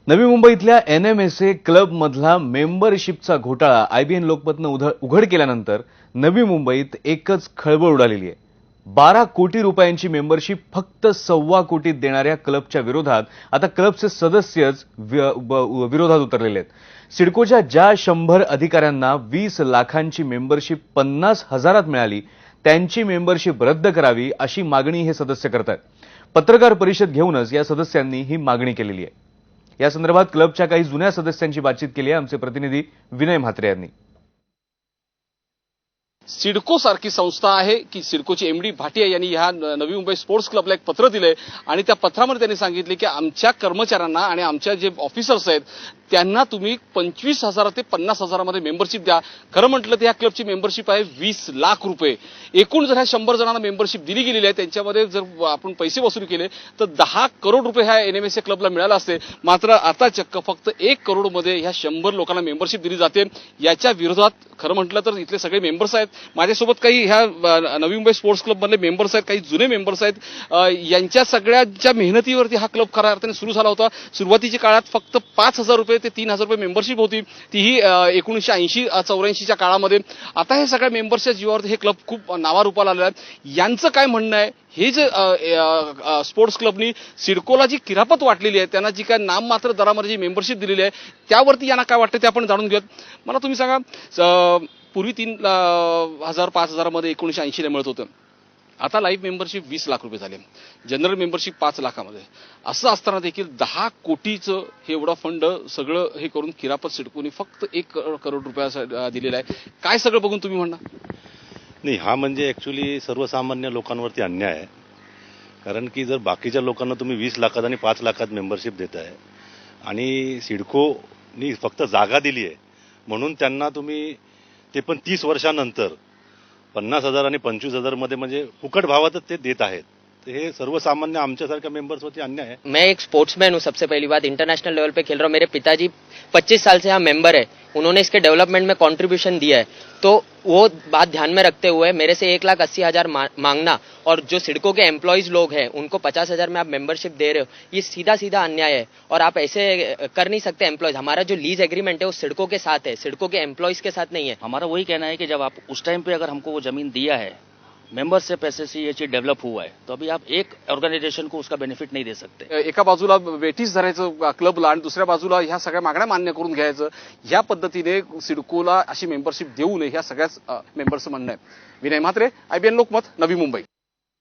नवी मुंबईतल्या NMSA club मधला मेंबरशिपचा घोटाळा IBN लोकमतनं उघड केल्यानंतर नवी मुंबईत एकच खळबळ उडालेली आहे। 12 कोटी रुपयांची मेंबरशिप फक्त 1.25 कोटीत देणाऱ्या क्लबच्या विरोधात आता क्लबचे सदस्यच विरोधात उतरलेले आहेत। सिडकोच्या ज्या 100 अधिकाऱ्यांना 20 लाखांची मेंबरशिप 50,000 मिळाली त्यांची मेंबरशिप रद्द करावी अशी मागणी हे सदस्य करतात। पत्रकार परिषद घेऊनच या सदस्यांनी ही मागणी केलेली आहे। या संदर्भात क्लबच्या काही जुन्या सदस्यांची बातचीत केली आहे आमचे प्रतिनिधी विनय म्हात्रे यांनी। सिडको सारखी संस्था आहे की सिडकोचे MD भाटिया यांनी ह्या नवी मुंबई स्पोर्ट्स क्लबला एक पत्र दिले आणि त्या पत्रामध्ये त्यांनी सांगितले की आमच्या कर्मचाऱ्यांना आणि आमच्या जे ऑफिसर्स आहेत त्यांना तुम्ही 25,000 ते 50,000 मध्ये मेंबरशिप द्या। खरं म्हटलं तर ह्या क्लबची मेंबरशिप आहे 20 लाख रुपये। एकूण जर ह्या 100 जणांना मेंबरशिप दिली गेलेली आहे त्यांच्यामध्ये जर आपण पैसे वसूल केले तर 10 करोड रुपये ह्या NMSA क्लबला मिळाला असते। मात्र आता चक्क फक्त 1 करोड मध्ये ह्या 100 लोकांना मेंबरशिप दिली जाते। याच्या विरोधात खरं म्हटलं तर इथले सगळे मेंबर्स आहेत। माझ्यासोबत काही ह्या नवी मुंबई स्पोर्ट्स क्लब मधले मेंबर्स आहेत, काही जुने मेंबर्स आहेत। यांच्या सगळ्यांच्या मेहनतीवरती हा क्लब खऱ्या अर्थाने सुरू झाला होता। सुरुवातीच्या काळात फक्त 5,000 रुपये ते 3,000 रुपये मेंबरशिप होती, तीही 1980-84च्या काळामध्ये। आता हे सगळ्या मेंबर्सच्या जीवावरती हे क्लब खूप नावारूपाला आलेलं आहे। यांचं काय म्हणणं आहे हे जे स्पोर्ट्स क्लबनी सिडकोला जी किरापत वाटलेली आहे, त्यांना जी काय नाममात्र दरामध्ये जी मेंबरशिप दिलेली आहे त्यावरती यांना काय वाटतं ते आपण जाणून घेऊयात। मला तुम्ही सांगा, पूर्वी 3,000-5,000 मध्ये 1980ला मिळत होतं, आता लाईफ मेंबरशिप 20 लाख रुपये झाले, जनरल मेंबरशिप 5 लाखामध्ये। असं असताना देखील 10 कोटीचं हे एवढा फंड सगळं हे करून किरापत सिडकोनी फक्त 1 करोड रुपया दिलेला आहे। काय सगळं बघून तुम्ही म्हणणार? नाही, हा म्हणजे ऍक्च्युली सर्वसामान्य लोकांवरती अन्याय आहे। कारण की जर बाकीच्या लोकांना तुम्ही 20 लाखात आणि 5 लाखात मेंबरशिप देताय आणि सिडकोनी फक्त जागा दिली आहे म्हणून त्यांना तुम्ही ते पण 30 वर्षानंतर 50,000 आणि 25,000 मध्ये म्हणजे फुकट भावातच ते देत आहेत। हे सर्वसामान्य आमच्यासारख्या मेंबर्स होती अन्याय है। मैं एक स्पोर्ट्समैन हूँ। सबसे पहली बात, इंटरनेशनल लेवल पे खेल रहा हूँ। मेरे पिताजी 25 साल से यहाँ मेंबर है, उन्होंने इसके डेवलपमेंट में कंट्रीब्यूशन दिया है। तो वो बात ध्यान में रखते हुए मेरे से 1,80,000 मांगना और जो सिडको के एम्प्लॉयज लोग हैं उनको 50,000 में आप मेंबरशिप दे रहे हो, ये सीधा सीधा अन्याय है। और आप ऐसे कर नहीं सकते। एम्प्लॉयज, हमारा जो लीज एग्रीमेंट है वो सिडको के साथ है, सिडको के एम्प्लॉयज के साथ नहीं है। हमारा वही कहना है कि जब आप उस टाइम पे अगर हमको वो जमीन दिया है, मेंबर से पैसे से ये चीज डेवलप हुआ है, तो अभी आप एक ऑर्गेनाइजेशन को उसका बेनिफिट नहीं दे सकते। एका बाजूला वेटीस धरायचं क्लबला आणि दुसऱ्या बाजूला ह्या सगळ्या मागण्या मान्य करून घ्यायचं, ह्या पद्धतीने सिडकोला अशी मेंबरशिप देऊ नये ह्या सगळ्याच मेंबर्सचं म्हणणं आहे। विनय म्हात्रे, IBN लोकमत, नवी मुंबई।